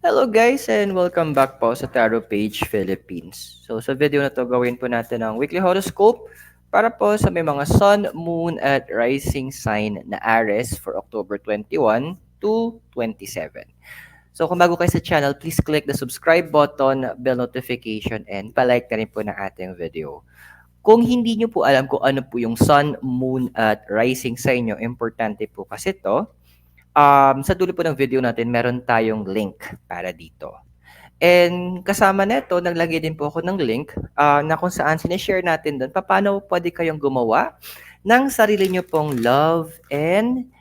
Hello guys and welcome back po sa Tarot Page Philippines. So sa video na to gawin po natin ang weekly horoscope para po sa may mga sun, moon at rising sign na Aries for October 21 to 27. So kung bago kayo sa channel, please click the subscribe button, bell notification and palike na rin po ng ating video. Kung hindi nyo po alam kung ano po yung sun, moon at rising sign nyo, importante po kasi to. Sa dulo po ng video natin, meron tayong link para dito. And kasama nito, naglagay din po ako ng link na kung saan sinishare natin doon paano pwede kayong gumawa ng sarili nyo pong love and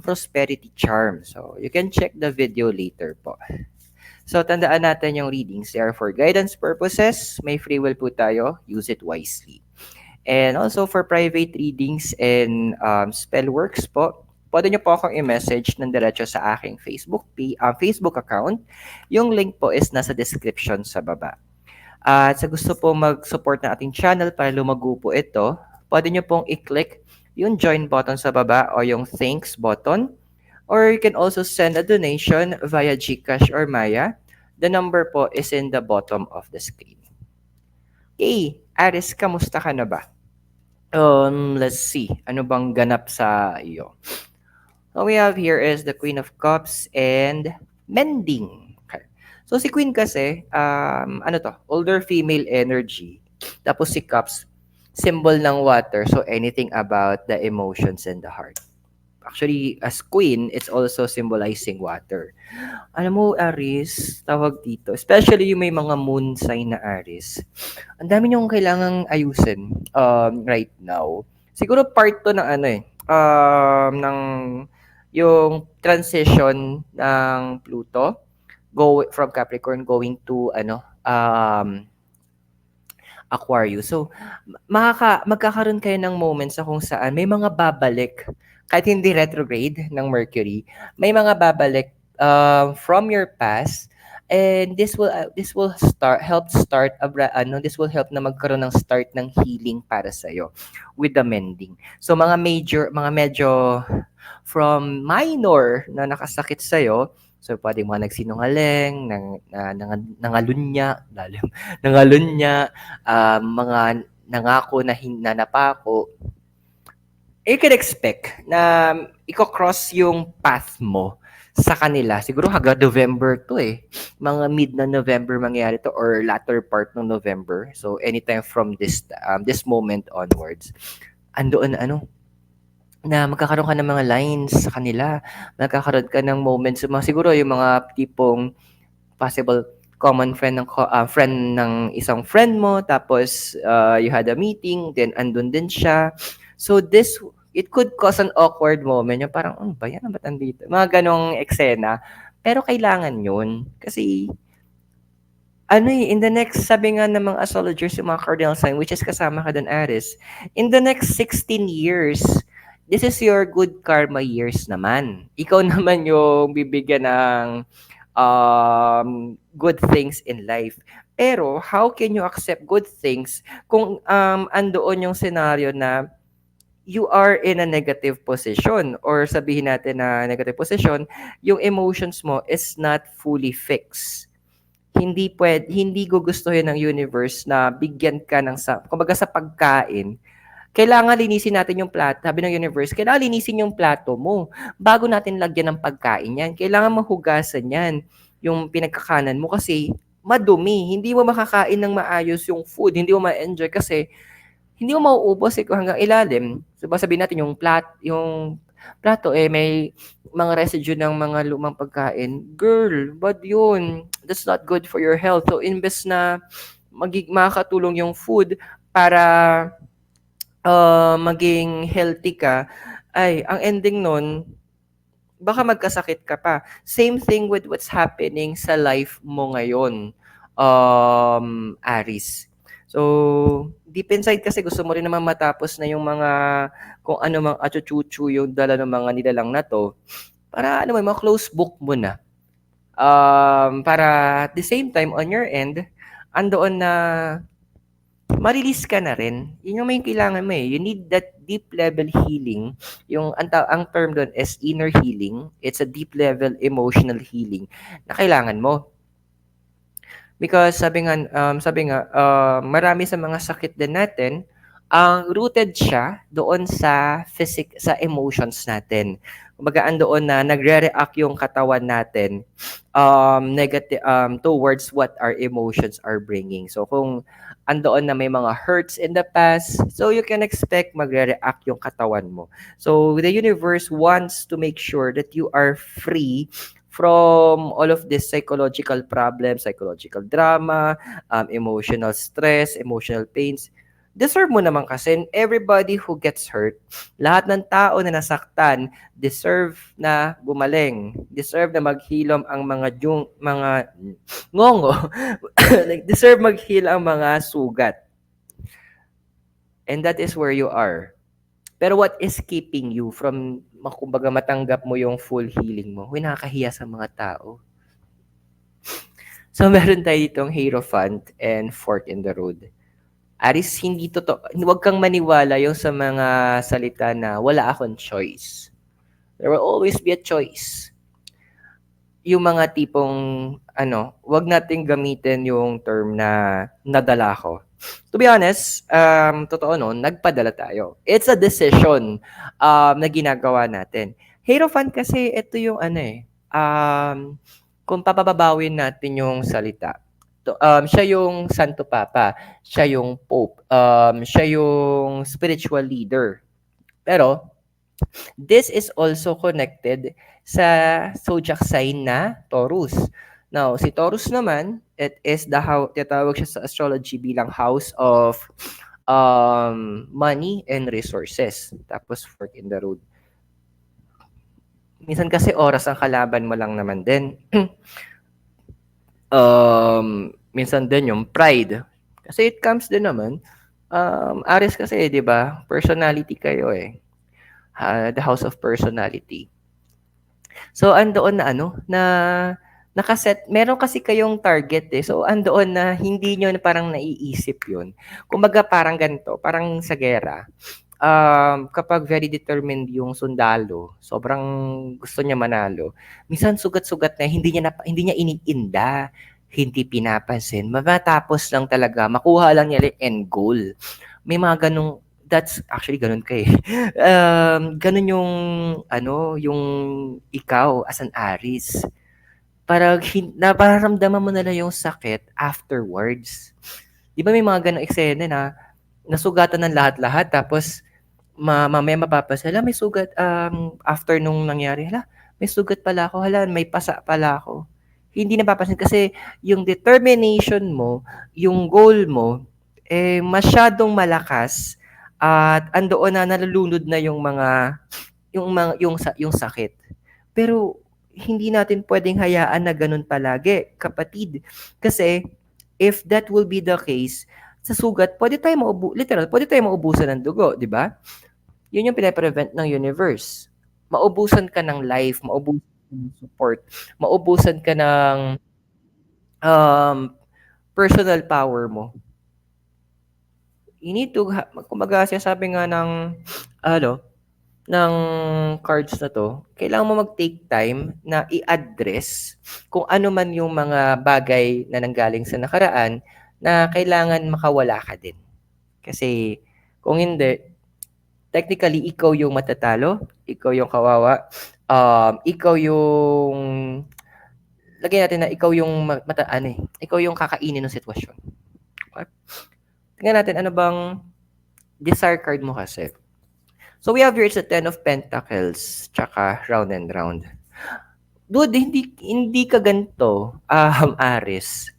prosperity charm. So, you can check the video later po. So, tandaan natin yung readings. They are for guidance purposes. May free will po tayo. Use it wisely. And also for private readings and spell works po, pwede nyo po akong i-message ng diretso sa aking Facebook account. Yung link po is nasa description sa baba. At sa gusto po mag-support ng ating channel para lumago po ito, pwede nyo pong i-click yung join button sa baba o yung thanks button. Or you can also send a donation via GCash or Maya. The number po is in the bottom of the screen. Okay, Aris, kamusta ka na ba? Let's see. Ano bang ganap sa iyo? What we have here is the Queen of Cups and Mending. Okay. So si Queen kasi, ano to? Older female energy. Tapos si Cups, symbol ng water. So anything about the emotions and the heart. Actually, as Queen, it's also symbolizing water. Alam mo, Aris, tawag dito, especially yung may mga moon sign na Aris, ang dami niyong kailangang ayusin right now. Siguro part to ng ano ng yung transition ng Pluto from Capricorn going to Aquarius. So, magkakaroon kayo ng moments sa kung saan may mga babalik, kahit hindi retrograde ng Mercury, may mga babalik from your past, and this will help na magkaroon ng start ng healing para sa iyo with the mending. So mga medyo from minor na nakasakit sa iyo, so pwedeng mga nagsinungaling, nangalunya, lalim, nangalunya, mga nangako na napako, you can expect na i-cross yung path mo sa kanila. Siguro hanggang November to eh. Mga mid na November mangyari to or latter part ng November. So anytime from this moment onwards, andoon na magkakaroon ka ng mga lines sa kanila. Magkakaroon ka ng moments, siguro yung mga tipong possible common friend ng isang friend mo, tapos you had a meeting, then andun din siya. So it could cause an awkward moment, yung parang, ba yan, ba't andito? Mga ganong eksena. Pero kailangan yun. Kasi, in the next, sabi nga ng mga astrologers, yung mga cardinal sign, which is kasama ka dun, Aris, in the next 16 years, this is your good karma years naman. Ikaw naman yung bibigyan ng good things in life. Pero how can you accept good things kung andoon yung scenario na you are in a negative position, or sabihin natin na negative position, yung emotions mo is not fully fixed. Hindi gugustuhin ng universe na bigyan ka ng kumbaga sa pagkain, kailangan linisin natin yung plato. Sabi ng universe, kailangan linisin yung plato mo bago natin lagyan ng pagkain yan. Kailangan mahugasan yan, yung pinagkakanan mo, kasi madumi. Hindi mo makakain ng maayos yung food. Hindi mo ma-enjoy kasi hindi mo mauubos kung hanggang ilalim. So, sabihin natin yung plato may mga residue ng mga lumang pagkain. Girl, bad yun. That's not good for your health. So, imbes na makakatulong yung food para maging healthy ka, ang ending nun, baka magkasakit ka pa. Same thing with what's happening sa life mo ngayon, Aris. So, deep inside kasi gusto mo rin naman matapos na yung mga, kung ano mang achuchuchu yung dala ng mga nilalang na to, para mga close book mo na. Para at the same time, on your end, andoon na ma-release ka na rin. Yun yung may kailangan mo, eh. You need that deep level healing. Yung ang term do'n is inner healing. It's a deep level emotional healing na kailangan mo. Because marami sa mga sakit din natin, ang rooted siya doon sa emotions natin. Kumbaga andoon na nagre-react yung katawan natin towards what our emotions are bringing. So kung andoon na may mga hurts in the past, so you can expect magre-react yung katawan mo. So the universe wants to make sure that you are free from all of this psychological problems, psychological drama, emotional stress, emotional pains. Deserve mo naman kasi, and everybody who gets hurt, lahat ng tao na nasaktan, deserve na gumaling. Deserve na maghilom ang mga ngongo. Like, deserve maghil ang mga sugat. And that is where you are. Pero what is keeping you from, kumbaga, matanggap mo yung full healing mo? Huy, nakakahiya sa mga tao. So, meron tayo ditong Hierophant and Fork in the Road. Aris, hindi totoo. Huwag kang maniwala yung sa mga salita na wala akong choice. There will always be a choice. Yung mga tipong, wag nating gamitin yung term na nadala ko. To be honest, totoo no, nagpadala tayo. It's a decision na ginagawa natin. Hierophant kasi ito yung kung papababawin natin yung salita. Siya yung Santo Papa, siya yung Pope, siya yung spiritual leader. Pero this is also connected sa zodiac sign na Taurus. Now, si Taurus naman, it is tinatawag siya sa astrology bilang house of money and resources. Tapos fork in the road. Minsan kasi oras ang kalaban mo lang naman din. Minsan din yung pride. Kasi it comes din naman. Aries kasi, di ba? Personality kayo eh. The house of personality. So andoon na nakaset, meron kasi kayong target eh. So andoon na hindi niyo parang naiisip 'yun. Kumbaga parang ganito, parang sa gera. Kapag very determined yung sundalo, sobrang gusto niya manalo. Minsan sugat-sugat na hindi niya iniinda, hindi pinapansin. Matapos lang talaga, makuha lang niya yung end goal. May mga ganong that's actually ganun ka eh. Ganun yung yung ikaw as an Aries. Parang nararamdaman mo na lang yung sakit afterwards. 'Di ba may mga ganong eksena na nasugatan ng lahat-lahat tapos mamaya mapapansin, hala may sugat after nung nangyari, hala may sugat pala ako, hala may pasa pala ako. Hindi napapansin kasi yung determination mo, yung goal mo, eh masyadong malakas at andoon na nalulunod na yung sakit. Pero hindi natin pwedeng hayaan na ganun palagi, kapatid. Kasi if that will be the case, sa sugat, pwede tayo maubusan ng dugo, di ba? Yun yung pinaprevent ng universe. Maubusan ka ng life, maubusan ka ng support, maubusan ka ng um, personal power mo. You need to, kumbaga sabi nga ng cards na to, kailangan mo mag-take time na i-address kung ano man yung mga bagay na nanggaling sa nakaraan na kailangan makawala ka din. Kasi kung hindi, technically, ikaw yung matatalo, ikaw yung kawawa, ikaw yung, lagyan natin na ikaw yung ikaw yung kakainin ng sitwasyon. Okay? Tingnan natin, ano bang desire card mo kasi. So we have here, it's a 10 of Pentacles, tsaka round and round. Dude, hindi ka ganito, Aries.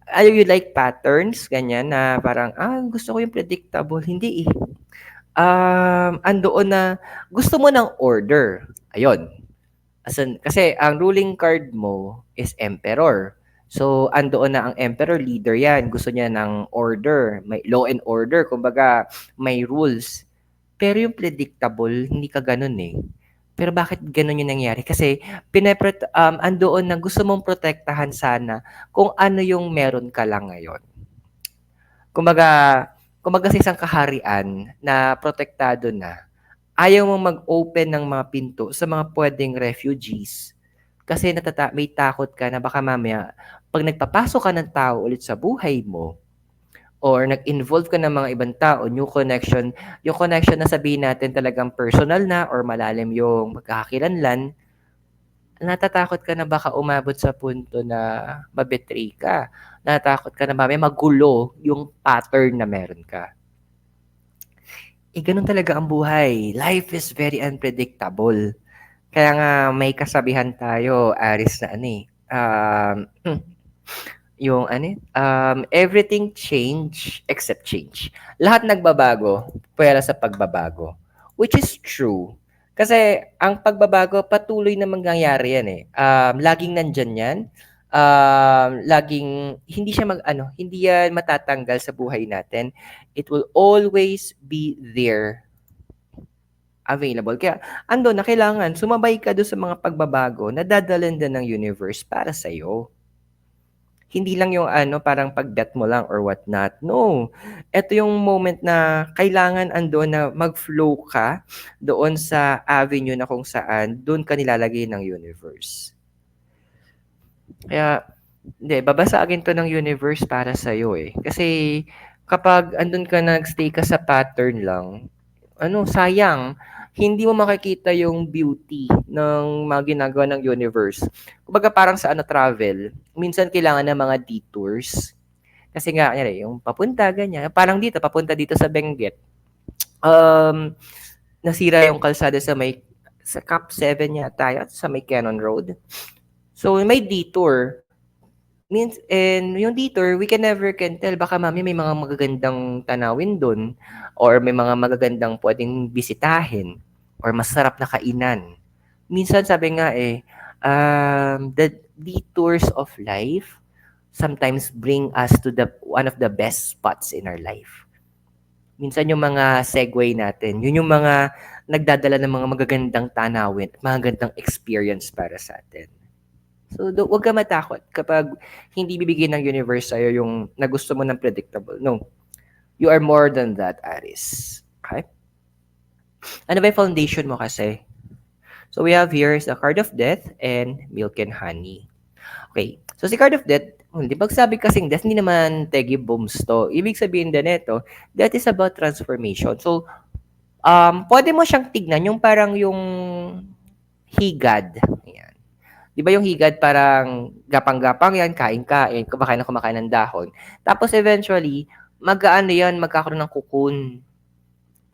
You like patterns, ganyan, na parang, gusto ko yung predictable. Hindi eh. Andoon na gusto mo ng order. Ayun. Kasi ang ruling card mo is Emperor. So, andoon na ang Emperor, leader yan. Gusto niya ng order. May law and order. Kumbaga, may rules. Pero yung predictable, hindi ka ganun eh. Pero bakit ganun yung nangyari? Kasi, andoon na gusto mong protektahan sana kung ano yung meron ka lang ngayon. Kumbaga, kumbaga sa isang kaharian na protektado na, ayaw mong mag-open ng mga pinto sa mga puwedeng refugees kasi may takot ka na baka mamaya 'pag nagpapasok ka ng tao ulit sa buhay mo or nag-involve ka ng mga ibang tao, new connection, yung connection na sabihin natin talagang personal na or malalim yung magkakakilanlan, natatakot ka na baka umabot sa punto na ma-betray ka. Natatakot ka na mamaya magulo yung pattern na meron ka. Gano'n talaga ang buhay. Life is very unpredictable. Kaya nga may kasabihan tayo, Aris, na ano eh, yung ano eh, everything change except change. Lahat nagbabago, pwera sa pagbabago. Which is true. Kasi ang pagbabago, patuloy na mangyayari yan eh. Laging nandyan yan. Laging, hindi siya hindi yan matatanggal sa buhay natin. It will always be there available. Kaya ando na kailangan sumabay ka doon sa mga pagbabago na dadalhin din ng universe para sa iyo. Hindi lang yung parang pag-bet mo lang or what not. No. Ito yung moment na kailangan ando na mag-flow ka doon sa avenue na kung saan doon ka nilalagay ng universe. Kaya, hindi, babasagin to ng universe para sa iyo eh. Kasi kapag andun ka nag-stay ka sa pattern lang, sayang. Hindi mo makikita yung beauty ng mga ginagawa ng universe. Kumbaga parang sa travel, minsan kailangan ng mga detours. Kasi nga, yung papunta, ganyan. Parang dito, papunta dito sa Benguet. Nasira yung kalsada sa Cap 7 yata, sa may Cannon Road. So, may detour. And yung detour, we can tell, baka mami may mga magagandang tanawin doon or may mga magagandang pwedeng bisitahin or masarap na kainan. Minsan sabi nga the detours of life sometimes bring us to the one of the best spots in our life. Minsan yung mga segue natin, yun yung mga nagdadala ng mga magagandang tanawin at magagandang experience para sa atin. So, wag ka matakot kapag hindi bibigyan ng universe sa'yo yung na gusto mo ng predictable. No. You are more than that, Aris. Okay? Ano ba yung foundation mo kasi? So, we have here is the card of death and milk and honey. Okay. So, si card of death, di ba sabi kasing death, hindi naman tegi booms to. Ibig sabihin din ito, that is about transformation. So, pwede mo siyang tignan yung parang yung higad. Ayan. Di ba yung higad parang gapang-gapang yan, kain-kain, kumakain ng dahon. Tapos eventually, magkakaroon ng cocoon.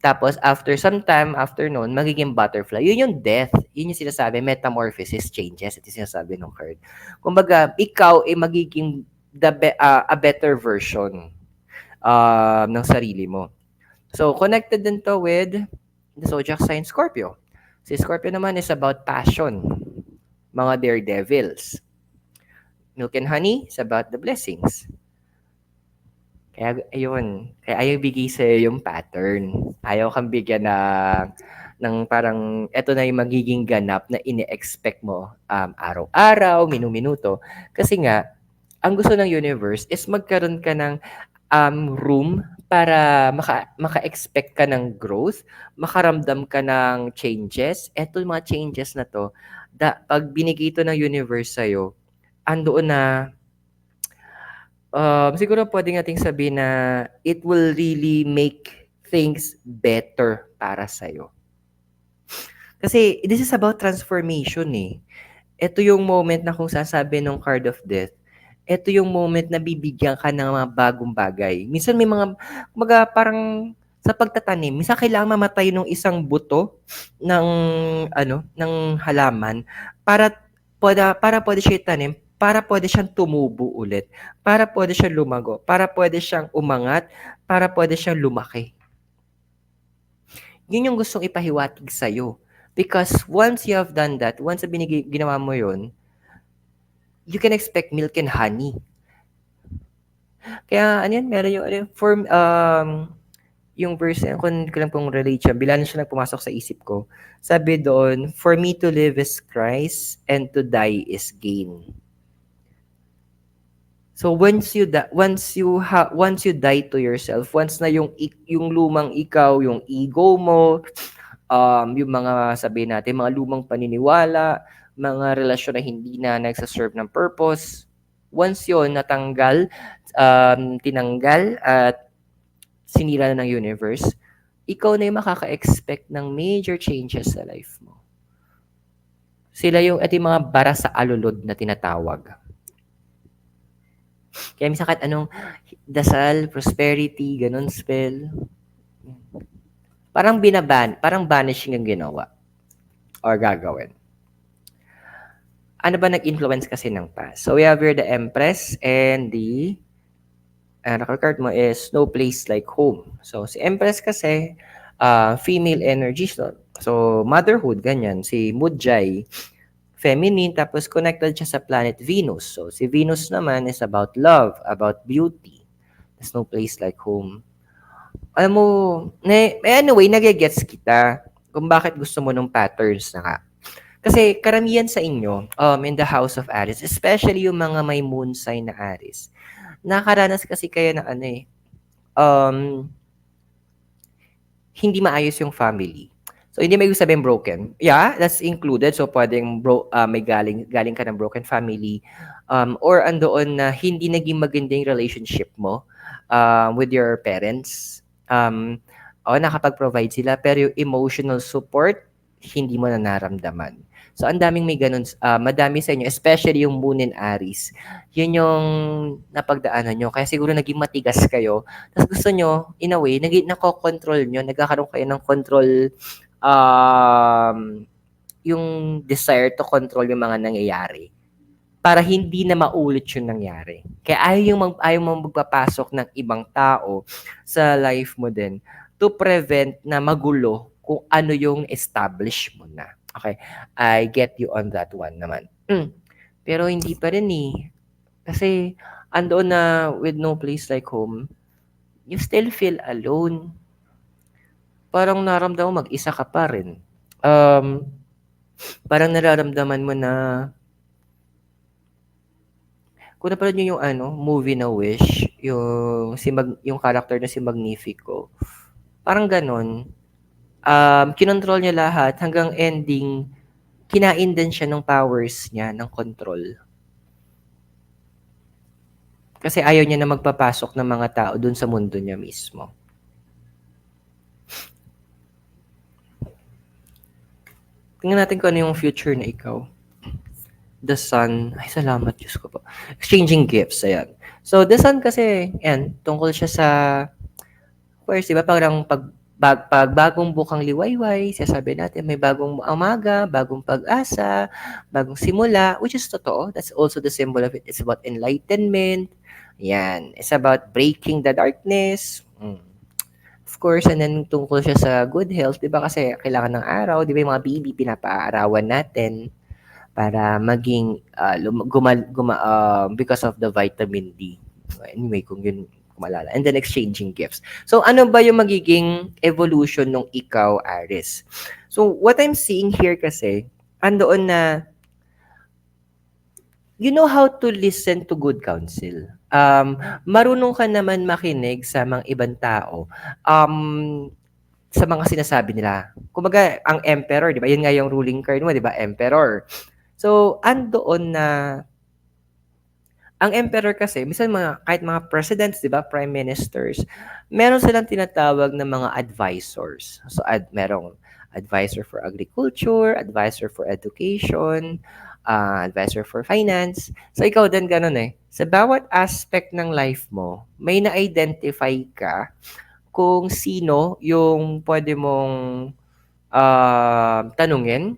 Tapos after some time, after noon, magiging butterfly. Yun yung death. Yun yung sinasabi, metamorphosis, changes. Ito yung sinasabi ng card. Kumbaga, ikaw ay magiging a better version ng sarili mo. So, connected din to with the zodiac sign Scorpio. Si Scorpio naman is about passion. Mga daredevils. Milk and honey is about the blessings. Kaya, ayun. Kaya ayaw bigay sa'yo yung pattern. Ayaw kang bigyan ng parang, eto na yung magiging ganap na ini-expect mo araw-araw, minu-minuto. Kasi nga, ang gusto ng universe is magkaroon ka ng room para maka-expect ka ng growth, makaramdam ka ng changes. Eto yung mga changes na to, pag binigay ito ng universe sa'yo, andoon na, siguro pwede nating sabihin na it will really make things better para sa'yo. Kasi this is about transformation eh. Ito yung moment na kung sasabi ng card of death, ito yung moment na bibigyan ka ng mga bagong bagay. Minsan may mga parang sa pagtatanim, minsan kailangan mamatay ng isang buto ng ng halaman para pwede siya itanim, para pwede siyang tumubo ulit, para pwede siyang lumago, para pwede siyang umangat, para pwede siyang lumaki. Yun yung gustong ipahiwatig sa'yo. Because once you have done that, once ginawa mo yun, you can expect milk and honey. Kaya, meron yung verse, kung lang pong relate siya, bilang siya nagpumasok sa isip ko. Sabi doon, for me to live is Christ and to die is gain. So once you die to yourself, once na yung lumang ikaw, yung ego mo, yung mga sabihin natin, mga lumang paniniwala, mga relasyon na hindi na nagsa-serve ng purpose, once yon natanggal, tinanggal at sinira na ng universe, ikaw na yung makaka-expect ng major changes sa life mo. Sila yung at yung mga bara sa alulod na tinatawag. Kaya minsan kahit anong dasal, prosperity, ganun spell, parang banishing ang ginawa or gagawin. Ano ba nag-influence kasi ng past? So we have here the Empress and the card mo is No Place Like Home. So si Empress kasi female energy. So motherhood, ganyan. Si Mujay, feminine, tapos connected siya sa planet Venus. So si Venus naman is about love, about beauty. There's no place like home. Alam mo, anyway, nagigets kita kung bakit gusto mo ng patterns na nga. Kasi karamihan sa inyo, in the House of Aries, especially yung mga may moon sign na Aries, nakaranas kasi kayo na um, hindi maayos yung family. So, hindi may sabihin broken. Yeah, that's included. So, pwedeng may galing ka ng broken family. Or andoon na hindi naging maganda yung relationship mo with your parents. Nakapag-provide sila, pero yung emotional support, hindi mo na naramdaman. So, ang daming may ganun, madami sa inyo, especially yung Moon and Aries. Yun yung napagdaanan nyo. Kaya siguro naging matigas kayo. Tapos gusto nyo, in a way, nako-control nyo, nagkakaroon kayo ng control, yung desire to control yung mga nangyayari para hindi na maulit yung nangyari. Kaya ayaw mong magpapasok ng ibang tao sa life mo din to prevent na magulo kung ano yung establish mo na. Okay, I get you on that one naman. Pero hindi pa rin eh. Kasi andoon na with no place like home, you still feel alone. Parang naramdaman mo mag-isa ka pa rin. Parang nararamdaman mo na kung napanood niyo yung movie na Wish, yung character na si Magnifico, parang ganon. Kinontrol niya lahat hanggang ending, kinain din siya ng powers niya, ng control. Kasi ayaw niya na magpapasok ng mga tao dun sa mundo niya mismo. Tingnan natin kung ano yung future na ikaw. The Sun, ay salamat Diyos ko po. Exchanging gifts, ayan. So, The Sun kasi, yan, tungkol siya sa, first, diba, parang pag bagong bukang liwayway, sasabi natin may bagong umaga, bagong pag-asa, bagong simula, which is totoo. That's also the symbol of it. It's about enlightenment. Yan. It's about breaking the darkness. Of course, and then tungkol siya sa good health, di ba? Kasi kailangan ng araw, di ba yung mga baby, pinapaarawan natin para maging because of the vitamin D. Anyway, kung yun kumalala. And then exchanging gifts. So, ano ba yung magiging evolution ng ikaw, Aries? So, what I'm seeing here kasi, andoon na you know how to listen to good counsel. Marunong ka naman makinig sa mga ibang tao. Sa mga sinasabi nila. Kumbaga, ang emperor, di ba? Yun nga yung ruling card mo, di ba? Emperor. So, andoon na ang emperor kasi, minsan kahit mga presidents, di ba, prime ministers, meron silang tinatawag na mga advisors. So, merong advisor for agriculture, advisor for education, advisor for finance. So, ikaw din ganun eh. Sa bawat aspect ng life mo, may na-identify ka kung sino yung pwede mong tanungin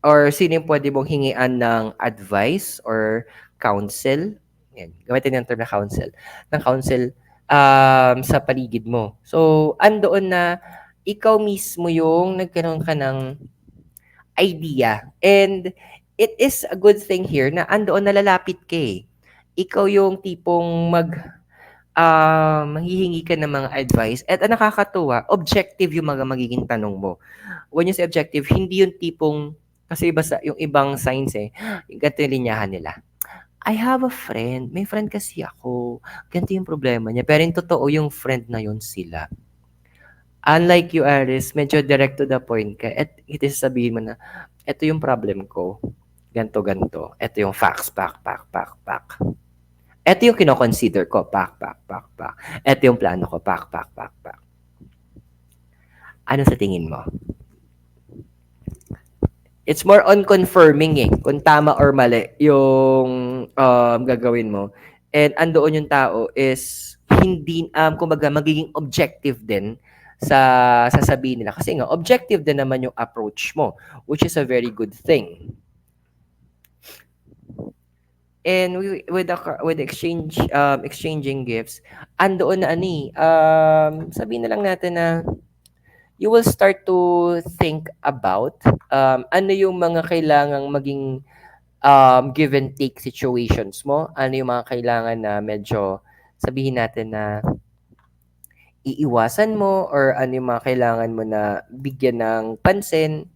or sino yung pwede mong hingian ng advice or counsel. Yan, gamitin yung term na counsel. Ng counsel sa paligid mo. So, andoon na ikaw mismo yung nagkaroon ka ng idea. And it is a good thing here na andoon na lalapit ka eh. Ikaw yung tipong manghihingi ka ng mga advice. At ang nakakatuwa, objective yung mga magiging tanong mo. When you say objective, hindi yung tipong, kasi iba sa, yung ibang signs eh, yung ganito yung linyahan nila. I have a friend. May friend kasi ako. Ganito yung problema niya. Pero yung totoo yung friend na yun sila. Unlike you, Aris, medyo direct to the point ka. At it is sabihin mo na, ito yung problem ko. Ganto, ganto. Ito yung facts, pak. Ito yung kinoconsider ko, pak. Ito yung plano ko, pak. Ano sa tingin mo? It's more on confirming kung tama or mali yung gagawin mo. And andoon yung tao is hindi, kumbaga, magiging objective din sa sasabihin nila. Kasi nga, objective din naman yung approach mo, which is a very good thing. And with exchanging gifts, andoon na sabihin na lang natin na you will start to think about ano yung mga kailangang maging give and take situations mo, ano yung mga kailangan na medyo sabihin natin na iiwasan mo or ano yung mga kailangan mo na bigyan ng pansin.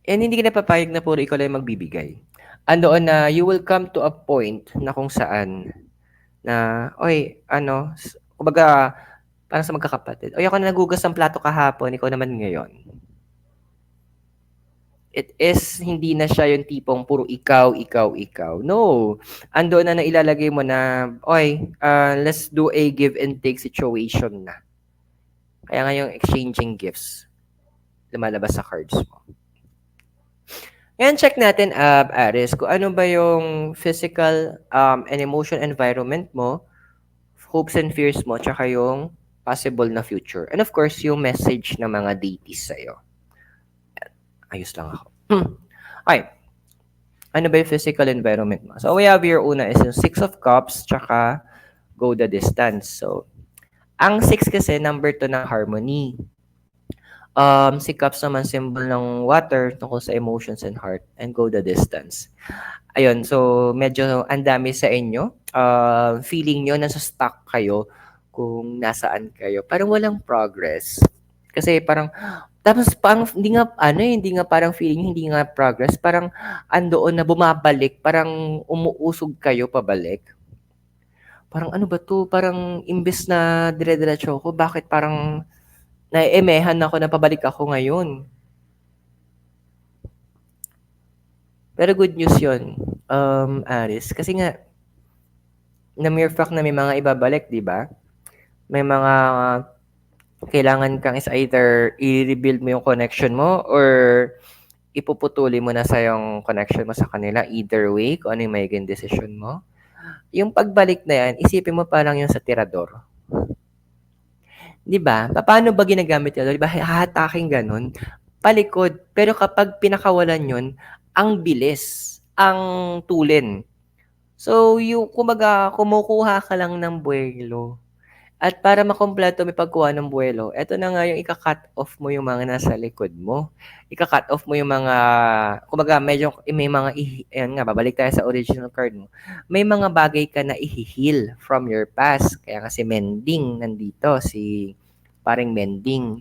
And hindi ka napapayag na puro ikaw lang magbibigay. Andoon na you will come to a point na kung saan na, oy, kumbaga, parang sa magkakapatid, oy, ako na nagugas ng plato kahapon, ikaw naman ngayon. It is hindi na siya yung tipong puro ikaw. No. Andoon na ilalagay mo na, oy, let's do a give and take situation na. Kaya nga yung exchanging gifts, lumalabas sa cards mo. Ngayon, check natin, Aris, kung ano ba yung physical and emotional environment mo, hopes and fears mo, tsaka yung possible na future. And of course, yung message ng mga deities sa'yo. Ayos lang ako. Okay. Ano ba yung physical environment mo? So, we have here una is yung 6 of Cups, tsaka go the distance. So, ang 6 kasi, number 2 ng harmony. Si Cups naman, symbol ng water, tungkol sa emotions and heart, and go the distance. Ayun, so, medyo ang dami sa inyo. Feeling nyo, nasa stuck kayo kung nasaan kayo. Parang walang progress. Kasi parang, tapos parang hindi nga parang feeling, hindi nga progress, parang andoon na bumabalik, parang umuusog kayo pabalik. Parang ano ba to? Parang imbes na dire-diretso ko, bakit parang naemehan ako na pabalik ako ngayon? Pero good news yun, Aris. Kasi nga, na mere fact na may mga ibabalik, di ba? May mga kailangan kang is either i-rebuild mo yung connection mo or ipuputuli mo na sa yung connection mo sa kanila. Either way, kung ano yung magiging decision mo. Yung pagbalik na yan, isipin mo parang yung sa tirador. Di ba? Paano ba ginagamit yun? Di ba? Hahataking ganun. Palikod. Pero kapag pinakawalan yun, ang bilis. Ang tulin. So, yung kumaga, kumukuha ka lang ng buwelo. At para makumpleto may pagkuha ng buwelo, eto na nga yung ika-cut off mo yung mga nasa likod mo. Ika-cut off mo yung mga, kumbaga medyo may mga, ayan nga, babalik tayo sa original card mo. May mga bagay ka na i-heal from your past. Kaya kasi Mending nandito, si paring Mending.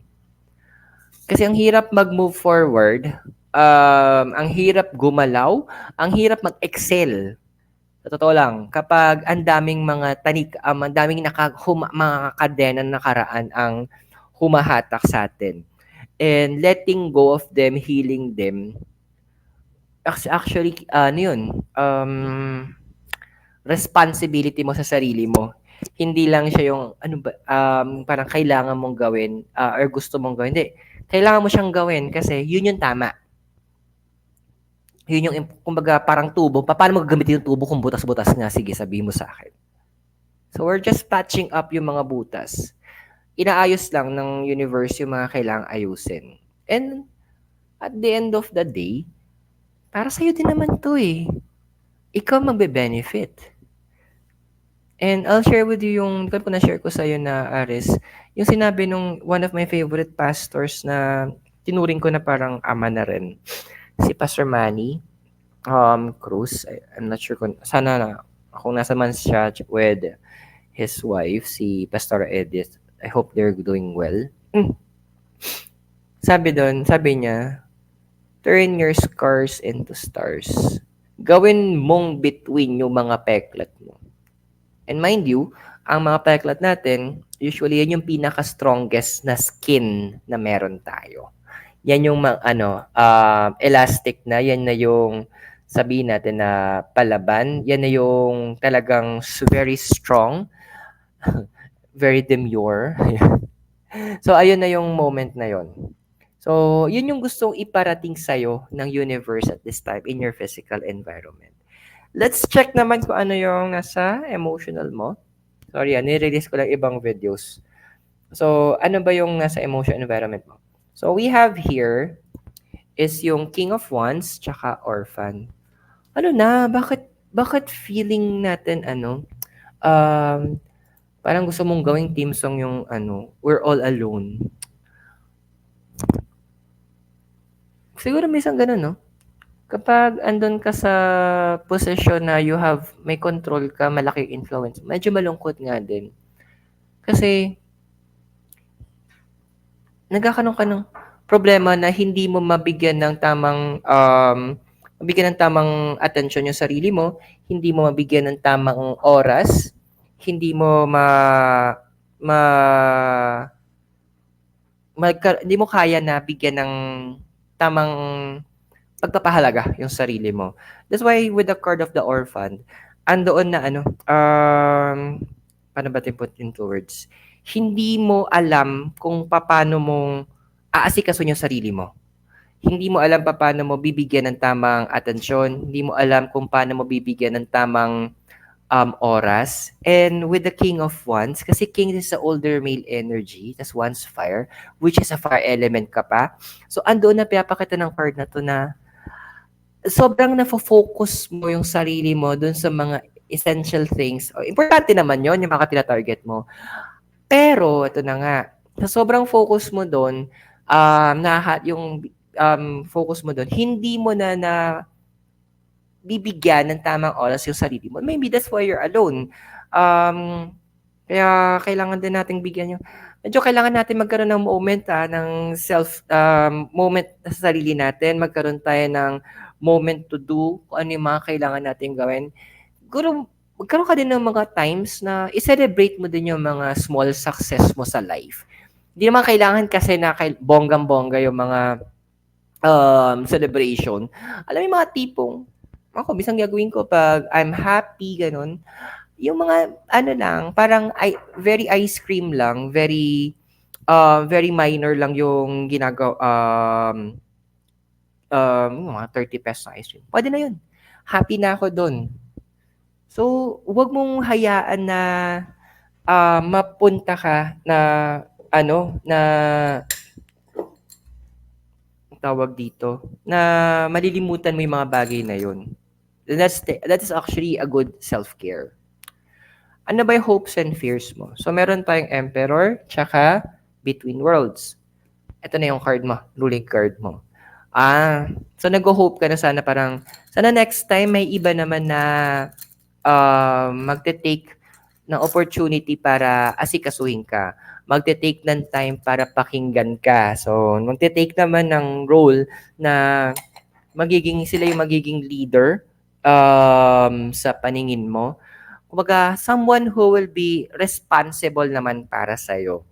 Kasi ang hirap mag-move forward, ang hirap gumalaw, ang hirap mag-excel. Sa totoo lang, kapag ang daming mga ang daming mga kadena nakaraan ang humahatak sa atin. And letting go of them, healing them, actually, ano yun, responsibility mo sa sarili mo. Hindi lang siya yung, parang kailangan mong gawin, or gusto mong gawin. Hindi, kailangan mo siyang gawin kasi yun yung tama. Yun yung, kumbaga, parang tubo. Paano mo gagamitin yung tubo kung butas-butas nga? Sige, sabihin mo sa akin. So, we're just patching up yung mga butas. Inaayos lang ng universe yung mga kailangang ayusin. And, at the end of the day, para sa'yo din naman to eh. Ikaw magbe-benefit. And I'll share with you yung, di ko na-share ko sa'yo na, Aris, yung sinabi nung one of my favorite pastors na tinuring ko na parang ama na rin. Si Pastor Manny Cruz. I'm not sure kung nasa man siya with his wife, si Pastor Edith. I hope they're doing well. Sabi niya, Turn your scars into stars. Gawin mong between yung mga peklat mo. And mind you, ang mga peklat natin, usually yan yung pinaka-strongest na skin na meron tayo. Yan yung elastic na, yan na yung sabihin natin na palaban, yan na yung talagang very strong, very demure. So, ayun na yung moment na yon. So, yun yung gustong iparating sa'yo ng universe at this time in your physical environment. Let's check naman kung ano yung nasa emotional mo. Sorry, nire-release ko lang ibang videos. So, ano ba yung nasa emotion environment mo? So, we have here is yung King of Wands tsaka Orphan. Ano na? Bakit feeling natin um, parang gusto mong gawing team song yung We're All Alone. Siguro may isang ganun, no? Kapag andun ka sa posisyon na may control ka, malaki influence, medyo malungkot nga din. Kasi, nagkakaroon ka ng problema na hindi mo mabigyan ng tamang atensyon yung sarili mo, hindi mo mabigyan ng tamang oras, hindi mo ma hindi mo kaya na bigyan ng tamang pagpapahalaga yung sarili mo. That's why with the card of the orphan, andoon na paano ba ito put into words? Hindi mo alam kung paano mong aasikasuhin yung sarili mo. Hindi mo alam paano mo bibigyan ng tamang atensyon. Hindi mo alam kung paano mo bibigyan ng tamang oras. And with the King of Wands, kasi King is the older male energy, tas Wands fire, which is a fire element ka pa. So, andoon na pinapakita ng card na to na sobrang nafo-focus mo yung sarili mo dun sa mga essential things. O, importante naman yon yung mga tina-target mo. Pero, ito na nga, sa sobrang focus mo doon, yung focus mo doon, hindi mo na bibigyan ng tamang oras yung sarili mo. Maybe that's why you're alone. Kaya kailangan din nating bigyan yung medyo kailangan natin magkaroon ng moment ng moment sa sarili natin, magkaroon tayo ng moment to do kung ano yung mga kailangan natin gawin. Siguro magkaroon ka din ng mga times na i-celebrate mo din yung mga small success mo sa life. Hindi naman kailangan kasi na bonggang-bongga yung mga celebration. Alam mo yung mga tipong, ako, bisang gagawin ko pag I'm happy, ganun. Yung mga, lang, parang very ice cream lang, very minor lang yung ginagawa, yung mga 30 pesos na ice cream. Pwede na yun. Happy na ako doon. So, wag mong hayaan na mapunta ka na na tawag dito, na malilimutan mo yung mga bagay na yun. That is actually a good self-care. Ano ba yung hopes and fears mo? So, meron tayong Emperor, tsaka Between Worlds. Ito na yung card mo, ruling card mo. So nag-hope ka na sana next time may iba naman na magte-take ng opportunity para asikasuhin ka. Magte-take ng time para pakinggan ka. So, magte-take naman ng role na sila yung magiging leader sa paningin mo. Kumbaga, someone who will be responsible naman para sa'yo.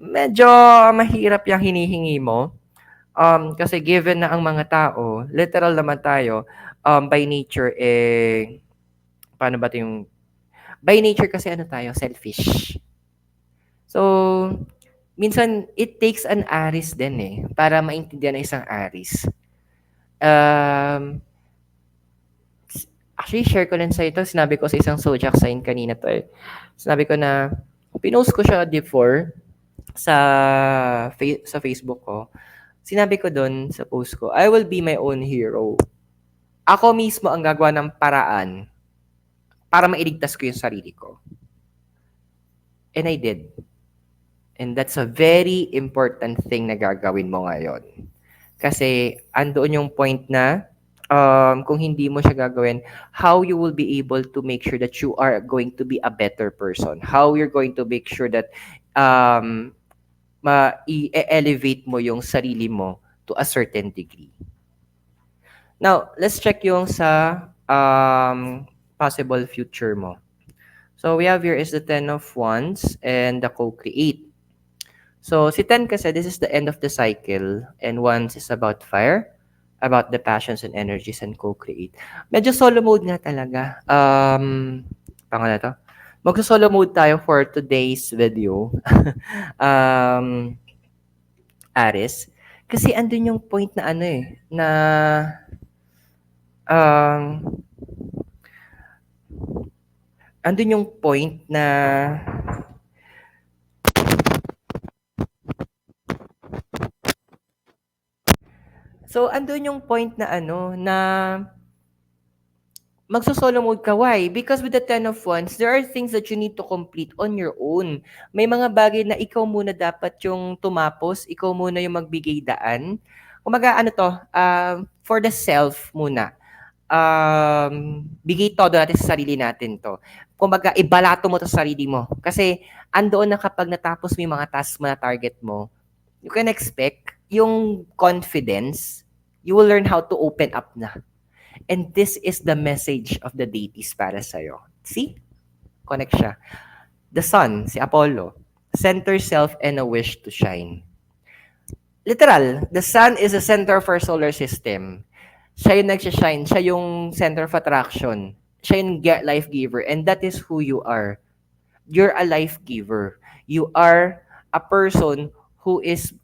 Medyo mahirap yung hinihingi mo. Kasi given na ang mga tao, literal naman tayo, by nature, paano ba ito yung, by nature kasi tayo, selfish. So, minsan, it takes an Aries din para maintindihan ng isang Aries. Actually, share ko lang sa ito. Sinabi ko sa isang zodiac sign kanina to Sinabi ko na, pinost ko siya before sa Facebook ko. Sinabi ko doon sa post ko, I will be my own hero. Ako mismo ang gagawa ng paraan para mailigtas ko yung sarili ko. And I did. And that's a very important thing na gagawin mo ngayon. Kasi andoon yung point na kung hindi mo siya gagawin, how you will be able to make sure that you are going to be a better person. How you're going to make sure that i-elevate mo yung sarili mo to a certain degree. Now, let's check yung sa possible future mo. So, we have here is the Ten of Wands and the co-create. So, si Ten kasi, this is the end of the cycle and Wands is about fire, about the passions and energies and co-create. Medyo solo mode nga talaga. Pangalan to? Magso-solo mode tayo for today's video. um, Aris. Kasi andun yung point na ano eh, na um, andun yung point na andun yung point na ano, na magso-solo mode ka. Why? Because with the Ten of Wands, there are things that you need to complete on your own. May mga bagay na ikaw muna dapat yung tumapos, ikaw muna yung magbigay daan. Kumaga, ano to, for the self muna. Bigay todo natin sa sarili natin to. Kumbaga, ibalato mo to sa sarili mo. Kasi, andoon na kapag natapos mo yung mga tasks mo na target mo, you can expect yung confidence, you will learn how to open up na. And this is the message of the deities para sa'yo. See? Connect siya. The sun, si Apollo, center self and a wish to shine. Literal, the sun is the center of our solar system. Siya yung nagsishine, siya yung center of attraction. Siya yung life giver, and that is who you are. You're a life giver. You are a person who is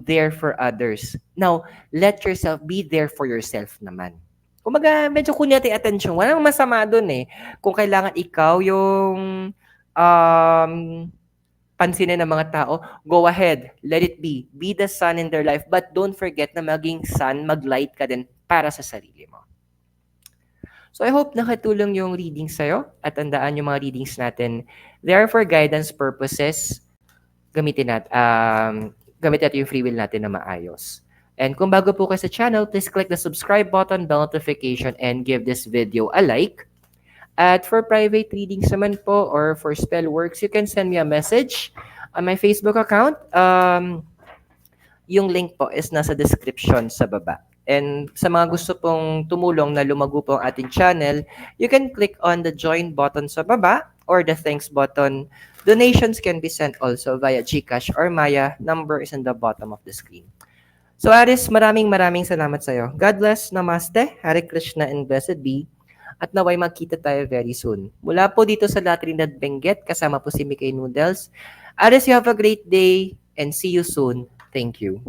there for others. Now, let yourself be there for yourself naman. Kumaga, medyo kunin natin attention. Walang masama dun eh. Kung kailangan ikaw yung pansinin ng mga tao, go ahead. Let it be. Be the sun in their life. But don't forget na maging sun, mag-light ka din para sa sarili mo. So I hope nakatulong yung reading sa'yo at tandaan yung mga readings natin. They are for guidance purposes. Gamitin natin yung free will natin na maayos. And kung bago po kayo sa channel, please click the subscribe button, bell notification, and give this video a like. At for private readings naman po or for spell works, you can send me a message on my Facebook account. Yung link po is nasa description sa baba. And sa mga gusto pong tumulong na lumago po ang ating channel, you can click on the join button sa baba or the thanks button. Donations can be sent also via GCash or Maya. Number is in the bottom of the screen. So Aris, maraming salamat sa iyo. God bless, Namaste, Hare Krishna, and blessed be. At naway magkita tayo very soon. Mula po dito sa La Trinidad Benguet, kasama po si Mikay Noodles. Aris, you have a great day and see you soon. Thank you.